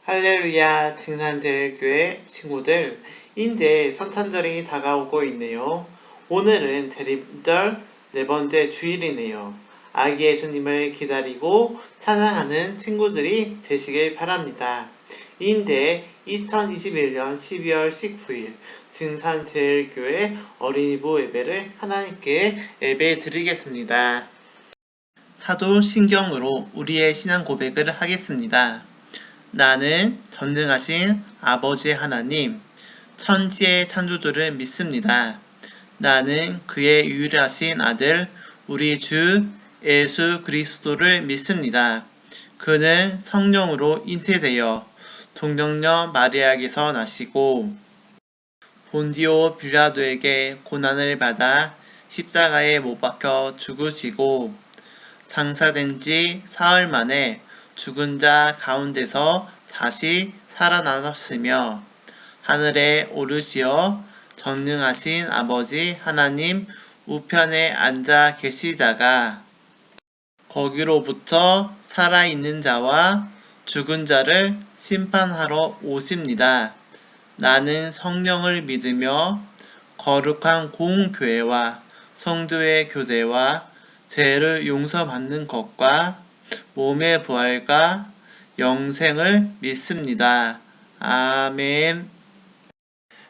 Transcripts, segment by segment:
할렐루야 징산제일교회 친구들, 이제 성탄절이 다가오고 있네요. 오늘은 대림절 네 번째 주일이네요. 아기 예수님을 기다리고 찬양하는 친구들이 되시길 바랍니다. 이제 2021년 12월 19일 징산제일교회 어린이부 예배를 하나님께 예배 드리겠습니다. 사도신경으로 우리의 신앙 고백을 하겠습니다. 나는 전능하신 아버지 하나님, 천지의 창조주를 믿습니다. 나는 그의 유일하신 아들, 우리 주 예수 그리스도를 믿습니다. 그는 성령으로 잉태되어 동정녀 마리아에게서 나시고 본디오 빌라도에게 고난을 받아 십자가에 못 박혀 죽으시고 장사된 지 사흘 만에 죽은 자 가운데서 다시 살아나셨으며 하늘에 오르시어 전능하신 아버지 하나님 우편에 앉아 계시다가 거기로부터 살아있는 자와 죽은 자를 심판하러 오십니다. 나는 성령을 믿으며 거룩한 공교회와 성도의 교대와 죄를 용서받는 것과 몸의 부활과 영생을 믿습니다. 아멘.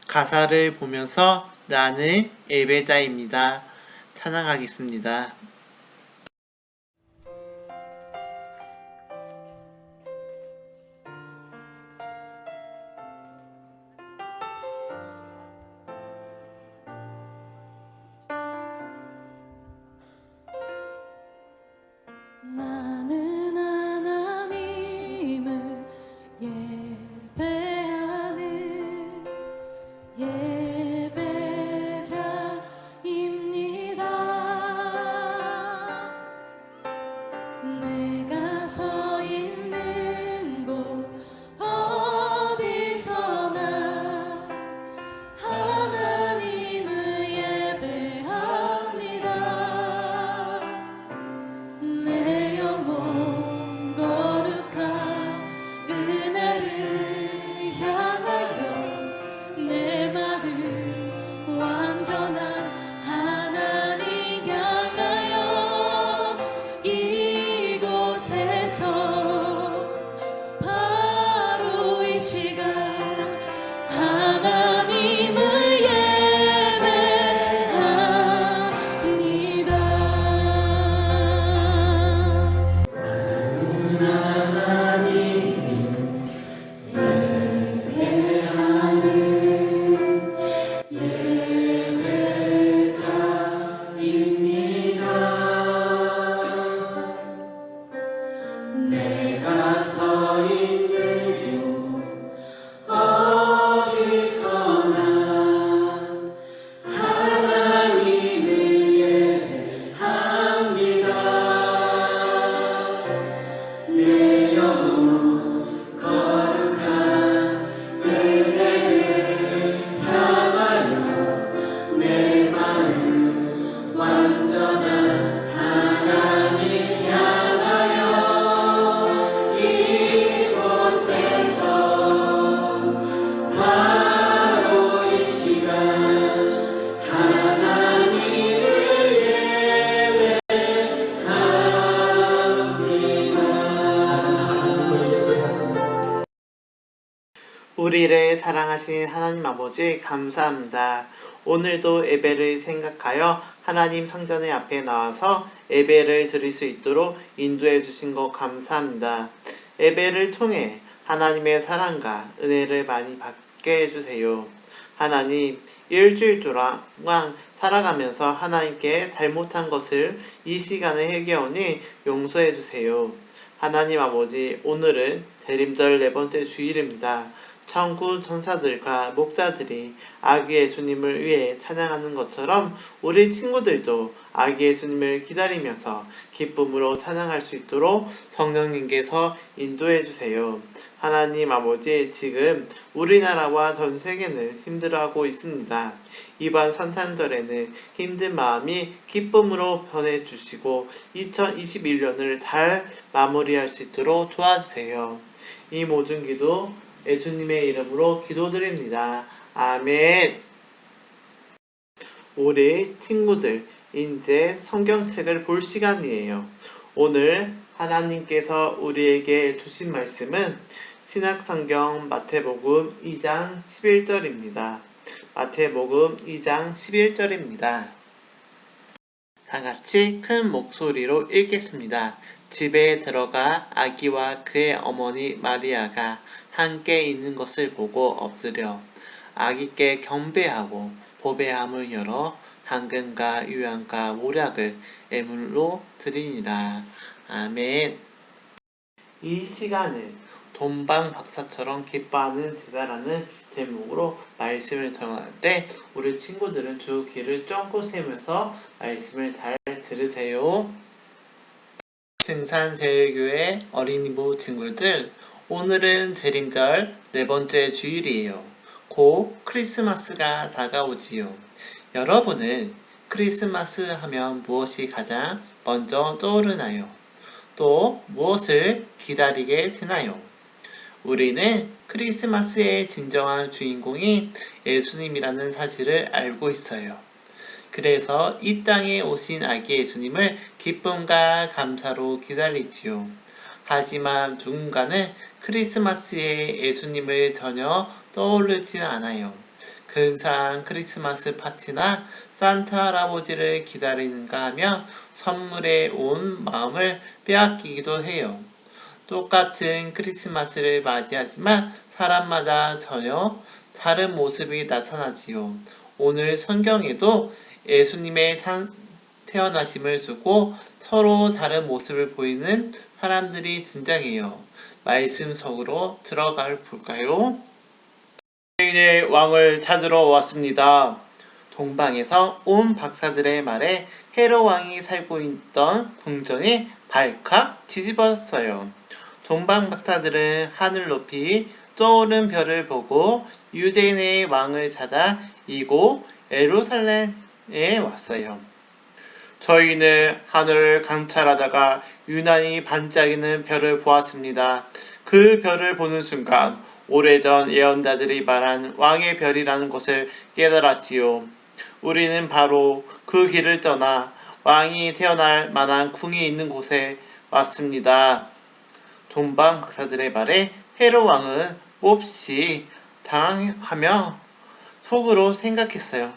가사를 보면서 나는 예배자입니다. 찬양하겠습니다. 나는 하나님을 예배하는 예배자입니다. 내가 서 있는 곳 어디서나 하나님을 예배합니다. 내 영혼 거룩한 은혜를 향하여 내 마음 완전한 하나님 향하여 이곳에서 바로 이 시간 하나님을 예배합니다. 내가 서 있는 곳 어디서나 하나님을 예배합니다. 내 영혼 거룩한 은혜를 향하여 내 마음 완전한 하나님 향하여 이곳에서 바로 이 시간 하나님을 예배합니다. 우리를 사랑하신 하나님 아버지 감사합니다. 오늘도 예배를 생각하여 하나님 성전의 앞에 나와서 예배를 드릴 수 있도록 인도해 주신 것 감사합니다. 예배를 통해 하나님의 사랑과 은혜를 많이 받게 해주세요. 하나님, 일주일 동안 살아가면서 하나님께 잘못한 것을 이 시간에 회개하니 용서해 주세요. 하나님 아버지, 오늘은 대림절 네 번째 주일입니다. 천군 천사들과 목자들이 아기 예수님을 위해 찬양하는 것처럼 우리 친구들도 아기 예수님을 기다리면서 기쁨으로 찬양할 수 있도록 성령님께서 인도해 주세요. 하나님 아버지, 지금 우리나라와 전 세계는 힘들어하고 있습니다. 이번 성탄절에는 힘든 마음이 기쁨으로 변해주시고 2021년을 잘 마무리할 수 있도록 도와주세요. 이 모든 기도 예수님의 이름으로 기도드립니다. 아멘. 우리 친구들, 이제 성경책을 볼 시간이에요. 오늘 하나님께서 우리에게 주신 말씀은 신약성경 마태복음 2장 11절입니다. 마태복음 2장 11절입니다. 다 같이 큰 목소리로 읽겠습니다. 집에 들어가 아기와 그의 어머니 마리아가 함께 있는 것을 보고 엎드려 아기께 경배하고 보배함을 열어 황금과 유향과 모략을 예물로 드리니라. 아멘. 이 시간을 돈방 박사처럼 기뻐하는 제자라는 제목으로 말씀을 전할 때 우리 친구들은 주 귀를 쫑긋 세우면서 말씀을 잘 들으세요. 증산제일교회 어린이부 친구들, 오늘은 재림절 4번째 주일이에요. 곧 크리스마스가 다가오지요. 여러분은 크리스마스 하면 무엇이 가장 먼저 떠오르나요? 또 무엇을 기다리게 되나요? 우리는 크리스마스의 진정한 주인공이 예수님이라는 사실을 알고 있어요. 그래서 이 땅에 오신 아기 예수님을 기쁨과 감사로 기다리지요. 하지만 누군가는 크리스마스에 예수님을 전혀 떠오르지는 않아요. 근사한 크리스마스 파티나 산타 할아버지를 기다리는가 하며 선물에 온 마음을 빼앗기기도 해요. 똑같은 크리스마스를 맞이하지만 사람마다 전혀 다른 모습이 나타나지요. 오늘 성경에도 예수님의 태어나심을 두고 서로 다른 모습을 보이는 사람들이 등장해요. 말씀 속으로 들어가 볼까요? 유대인의 왕을 찾으러 왔습니다. 동방에서 온 박사들의 말에 헤롯 왕이 살고 있던 궁전이 발칵 뒤집었어요. 동방 박사들은 하늘 높이 떠오른 별을 보고 유대인의 왕을 찾아 이곳 예루살렘에 왔어요. 저희는 하늘을 관찰하다가 유난히 반짝이는 별을 보았습니다. 그 별을 보는 순간 오래전 예언자들이 말한 왕의 별이라는 것을 깨달았지요. 우리는 바로 그 길을 떠나 왕이 태어날 만한 궁이 있는 곳에 왔습니다. 동방 박사들의 말에 헤롯 왕은 몹시 당황하며 속으로 생각했어요.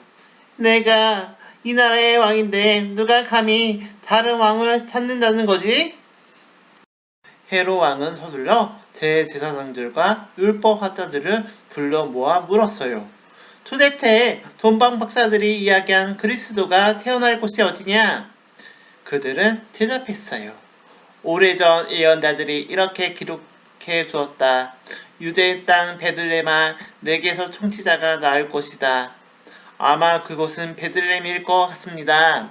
내가 이 나라의 왕인데 누가 감히 다른 왕을 찾는다는 거지? 헤롯 왕은 서둘러 대제사장들과 율법학자들을 불러 모아 물었어요. 도대체 동방 박사들이 이야기한 그리스도가 태어날 곳이 어디냐? 그들은 대답했어요. 오래전 예언자들이 이렇게 기록해 주었다. 유대 땅 베들레헴아, 내게서 통치자가 나올 것이다. 아마 그곳은 베들레헴일 것 같습니다.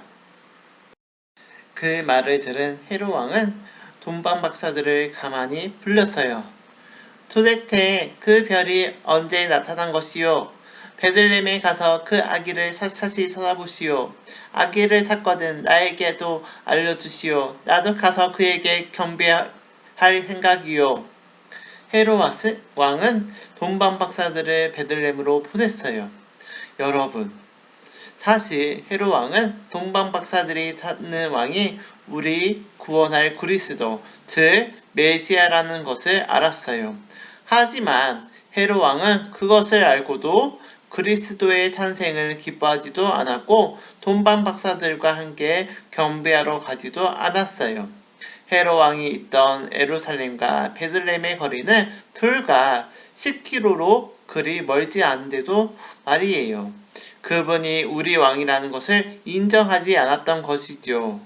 그 말을 들은 헤롯 왕은 동방 박사들을 가만히 불렀어요. 도대체 그 별이 언제 나타난 것이요? 베들레헴에 가서 그 아기를 샅샅이 찾아보시오. 아기를 찾거든 나에게도 알려주시오. 나도 가서 그에게 경배할 생각이요. 헤롯 왕은 동방 박사들을 베들레헴으로 보냈어요. 여러분, 사실 헤롯 왕은 동방 박사들이 찾는 왕이 우리 구원할 그리스도, 즉 메시아라는 것을 알았어요. 하지만 헤롯 왕은 그것을 알고도 그리스도의 탄생을 기뻐하지도 않았고 동방 박사들과 함께 경배하러 가지도 않았어요. 헤롯 왕이 있던 예루살렘과 베들레헴의 거리는 불과 10km로 그리 멀지 않은데도 말이에요. 그분이 우리 왕이라는 것을 인정하지 않았던 것이죠.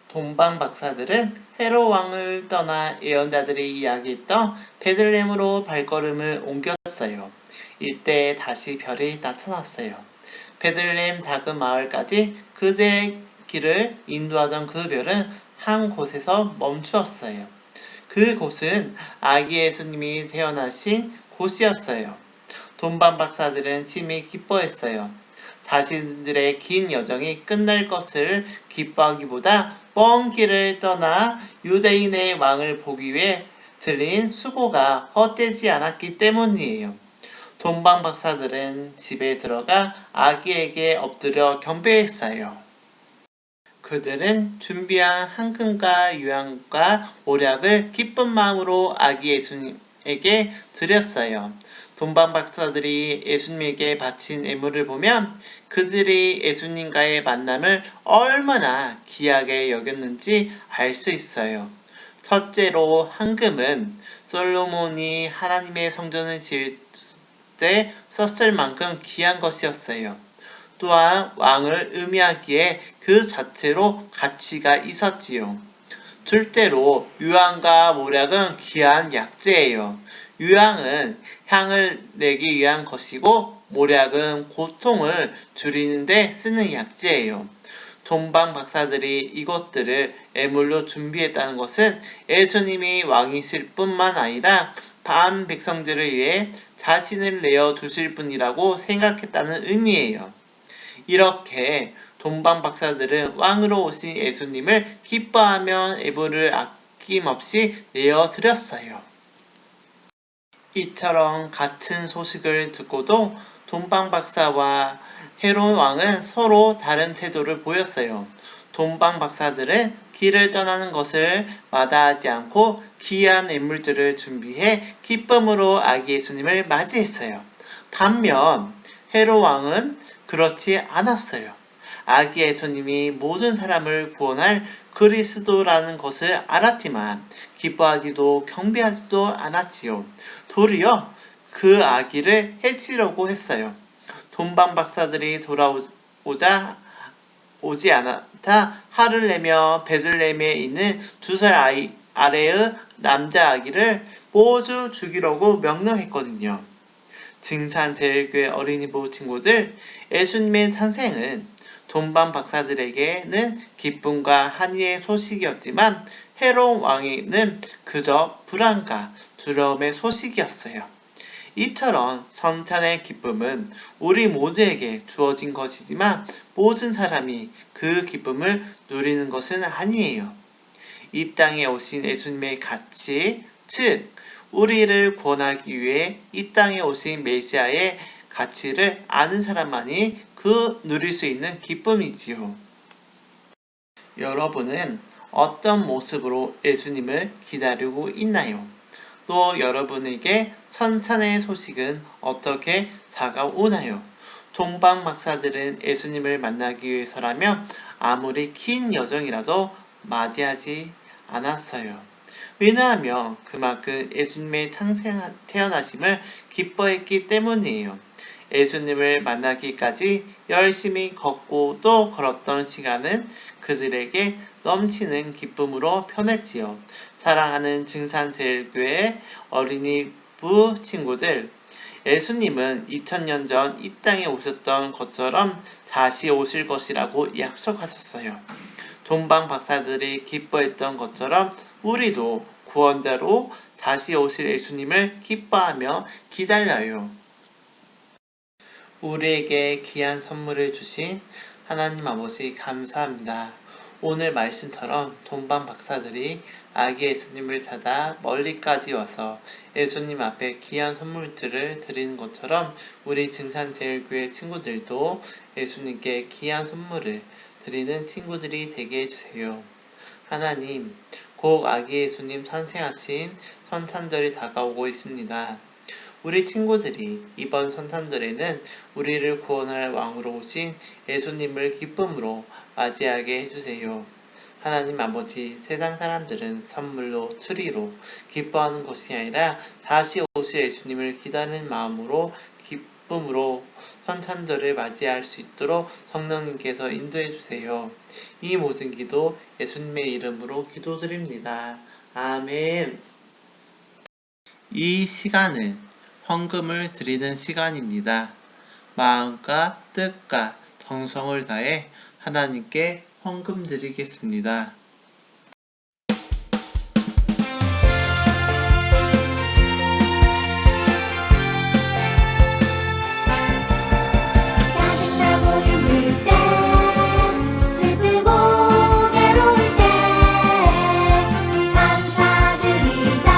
동방 박사들은 헤롯 왕을 떠나 예언자들이 이야기했던 베들레헴으로 발걸음을 옮겼어요. 이때 다시 별이 나타났어요. 베들레헴 작은 마을까지 그들의 길을 인도하던 그 별은 한 곳에서 멈추었어요. 그곳은 아기 예수님이 태어나신 곳이었어요. 동방 박사들은 심히 기뻐했어요. 자신들의 긴 여정이 끝날 것을 기뻐하기보다 먼 길을 떠나 유대인의 왕을 보기 위해 들인 수고가 헛되지 않았기 때문이에요. 동방 박사들은 집에 들어가 아기에게 엎드려 경배했어요. 그들은 준비한 황금과 유향과 모략을 기쁜 마음으로 아기 예수님에게 드렸어요. 동방 박사들이 예수님에게 바친 예물을 보면 그들이 예수님과의 만남을 얼마나 귀하게 여겼는지 알 수 있어요. 첫째로 황금은 솔로몬이 하나님의 성전을 지을 때 썼을 만큼 귀한 것이었어요. 또한 왕을 의미하기에 그 자체로 가치가 있었지요. 둘째로 유향과 모략은 귀한 약재예요. 유향은 향을 내기 위한 것이고 모략은 고통을 줄이는 데 쓰는 약재예요. 동방 박사들이 이것들을 예물로 준비했다는 것은 예수님이 왕이실 뿐만 아니라 반 백성들을 위해 자신을 내어 주실 분이라고 생각했다는 의미예요. 이렇게 동방 박사들은 왕으로 오신 예수님을 기뻐하며 예물을 아낌없이 내어 드렸어요. 이처럼 같은 소식을 듣고도 동방 박사와 헤롯 왕은 서로 다른 태도를 보였어요. 동방 박사들은 길을 떠나는 것을 마다하지 않고 귀한 예물들을 준비해 기쁨으로 아기 예수님을 맞이했어요. 반면 헤롯 왕은 그렇지 않았어요. 아기 예수님이 모든 사람을 구원할 그리스도라는 것을 알았지만 기뻐하지도 경배하지도 않았지요. 도리어 그 아기를 해치려고 했어요. 동방 박사들이 오지 않았다 화를 내며 베들레헴에 있는 2살 아래의 남자 아기를 모두 죽이려고 명령했거든요. 증산제일교회 어린이부 친구들, 예수님의 탄생은 동방 박사들에게는 기쁨과 한이의 소식이었지만 헤롯 왕에게는 그저 불안과 두려움의 소식이었어요. 이처럼 성찬의 기쁨은 우리 모두에게 주어진 것이지만 모든 사람이 그 기쁨을 누리는 것은 아니에요. 이 땅에 오신 예수님의 가치, 즉 우리를 구원하기 위해 이 땅에 오신 메시아의 가치를 아는 사람만이 누릴 수 있는 기쁨이지요. 여러분은 어떤 모습으로 예수님을 기다리고 있나요? 또 여러분에게 성찬의 소식은 어떻게 다가오나요? 동방 박사들은 예수님을 만나기 위해서라면 아무리 긴 여정이라도 마디하지 않았어요. 왜냐하면 그만큼 예수님의 태어나심을 기뻐했기 때문이에요. 예수님을 만나기까지 열심히 걷고 또 걸었던 시간은 그들에게 넘치는 기쁨으로 편했지요. 사랑하는 증산제일교회 어린이부 친구들, 예수님은 2000년 전 이 땅에 오셨던 것처럼 다시 오실 것이라고 약속하셨어요. 동방 박사들이 기뻐했던 것처럼 우리도 구원자로 다시 오실 예수님을 기뻐하며 기다려요. 우리에게 귀한 선물을 주신 하나님 아버지 감사합니다. 오늘 말씀처럼 동방 박사들이 아기 예수님을 찾아 멀리까지 와서 예수님 앞에 귀한 선물들을 드리는 것처럼 우리 증산제일교회 친구들도 예수님께 귀한 선물을 드리는 친구들이 되게 해주세요. 하나님, 곧 아기 예수님 탄생하신 성탄절이 다가오고 있습니다. 우리 친구들이 이번 성탄절에는 우리를 구원할 왕으로 오신 예수님을 기쁨으로 맞이하게 해주세요. 하나님 아버지, 세상 사람들은 선물로, 트리로 기뻐하는 것이 아니라 다시 오실 예수님을 기다리는 마음으로 기쁨으로 성탄절을 맞이할 수 있도록 성령님께서 인도해 주세요. 이 모든 기도 예수님의 이름으로 기도드립니다. 아멘. 이 시간은 헌금을 드리는 시간입니다. 마음과 뜻과 정성을 다해 하나님께 헌금 드리겠습니다. 짜증나고 힘들 때 슬프고 괴로울 때 감사드리자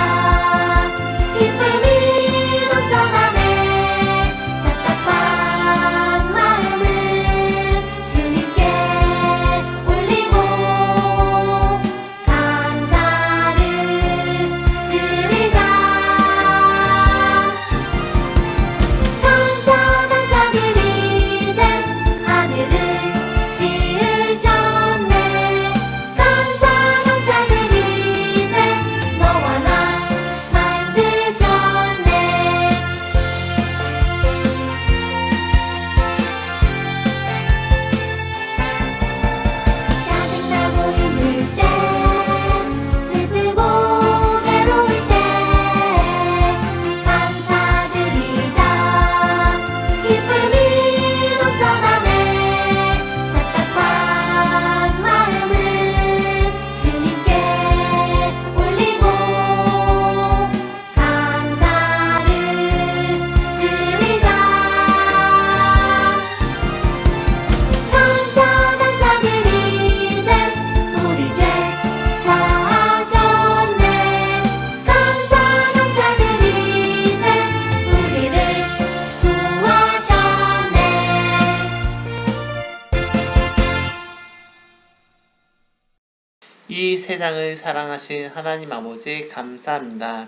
세상을 사랑하신 하나님 아버지 감사합니다.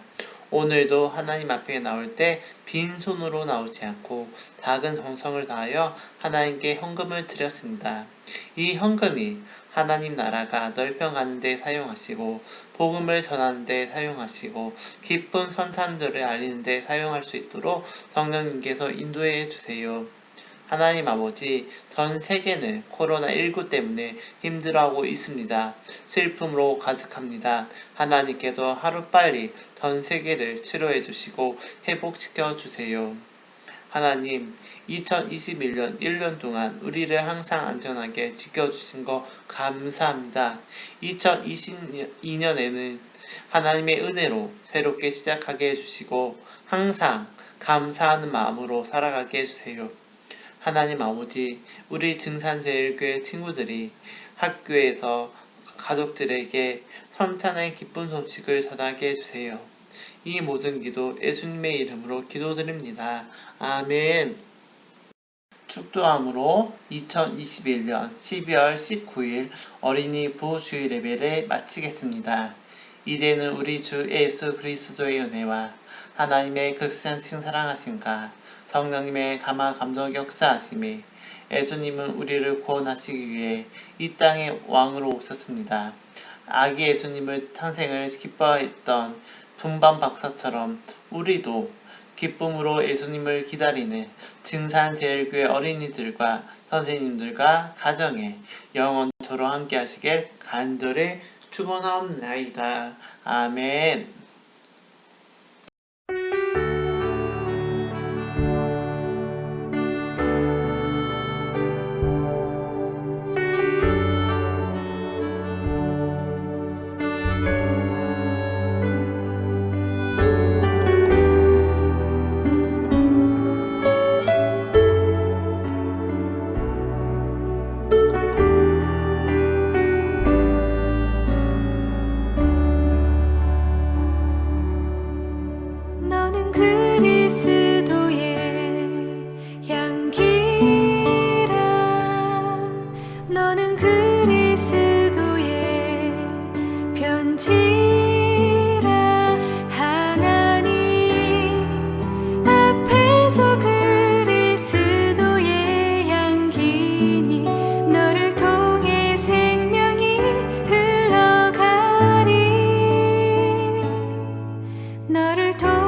오늘도 하나님 앞에 나올 때 빈손으로 나오지 않고 작은 정성을 다하여 하나님께 헌금을 드렸습니다. 이 헌금이 하나님 나라가 넓혀가는 데 사용하시고 복음을 전하는 데 사용하시고 기쁜 선산들을 알리는 데 사용할 수 있도록 성령님께서 인도해 주세요. 하나님 아버지, 전 세계는 코로나19 때문에 힘들어하고 있습니다. 슬픔으로 가득합니다. 하나님께서 하루빨리 전 세계를 치료해 주시고 회복시켜 주세요. 하나님, 2021년 1년 동안 우리를 항상 안전하게 지켜주신 거 감사합니다. 2022년에는 하나님의 은혜로 새롭게 시작하게 해주시고 항상 감사하는 마음으로 살아가게 해주세요. 하나님 아버지, 우리 증산제일교회 친구들이 학교에서 가족들에게 성찬의 기쁜 소식을 전하게 해주세요. 이 모든 기도 예수님의 이름으로 기도드립니다. 아멘. 축도함으로 2021년 12월 19일 어린이 부주일 예배를 마치겠습니다. 이제는 우리 주 예수 그리스도의 은혜와 하나님의 극산신 사랑하심과 성령님의 감화 감동 역사하심이 예수님은 우리를 구원하시기 위해 이 땅의 왕으로 오셨습니다. 아기 예수님을 탄생을 기뻐했던 동방 박사처럼 우리도 기쁨으로 예수님을 기다리는 증산제일교회 어린이들과 선생님들과 가정에 영원토록 함께 하시길 간절히 축원하옵나이다. 아멘. 너는 그리스도의 향기라. 너는 그리스도의 편지라. 하나님 앞에서 그리스도의 향기니 너를 통해 생명이 흘러가리. 너를 통해